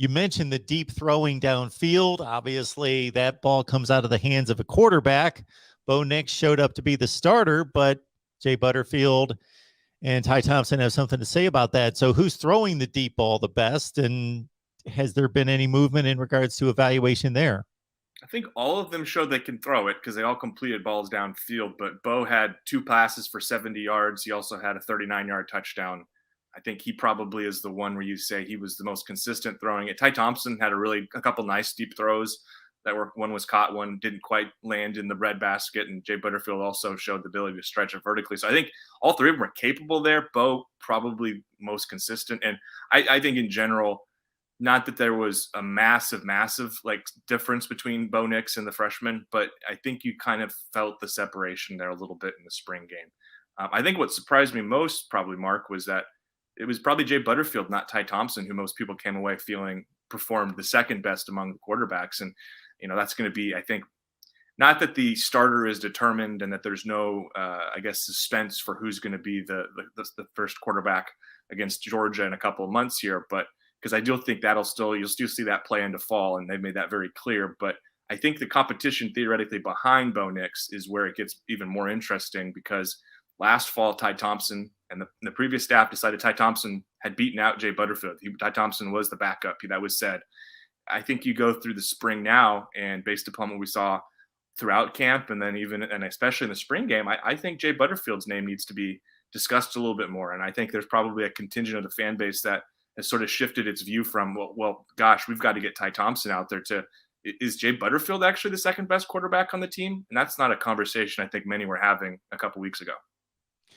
You mentioned the deep throwing downfield. Obviously, that ball comes out of the hands of a quarterback. Bo Nix showed up to be the starter, but Jay Butterfield and Ty Thompson have something to say about that. So who's throwing the deep ball the best? And has there been any movement in regards to evaluation there? I think all of them showed they can throw it because they all completed balls downfield. But Bo had 2 passes for 70 yards. He also had a 39-yard touchdown. I think he probably is the one where you say he was the most consistent throwing it. Ty Thompson had a couple nice deep throws that were, one was caught, one didn't quite land in the bread basket, and Jay Butterfield also showed the ability to stretch it vertically. So I think all three of them were capable there. Bo probably most consistent, and I think in general, not that there was a massive like difference between Bo Nix and the freshman, but I think you kind of felt the separation there a little bit in the spring game. I think what surprised me most, probably Mark, was that it was probably Jay Butterfield, not Ty Thompson, who most people came away feeling performed the second best among the quarterbacks. And, that's going to be, I think, not that the starter is determined and that there's no, I guess, suspense for who's going to be the first quarterback against Georgia in a couple of months here, but because I do think you'll still see that play into fall, and they've made that very clear. But I think the competition theoretically behind Bo Nix is where it gets even more interesting, because last fall, Ty Thompson and the previous staff decided Ty Thompson had beaten out Jay Butterfield. Ty Thompson was the backup. That was said. I think you go through the spring now, and based upon what we saw throughout camp, and then and especially in the spring game, I think Jay Butterfield's name needs to be discussed a little bit more. And I think there's probably a contingent of the fan base that has sort of shifted its view from, well, gosh, we've got to get Ty Thompson out there, to, is Jay Butterfield actually the second best quarterback on the team? And that's not a conversation I think many were having a couple weeks ago.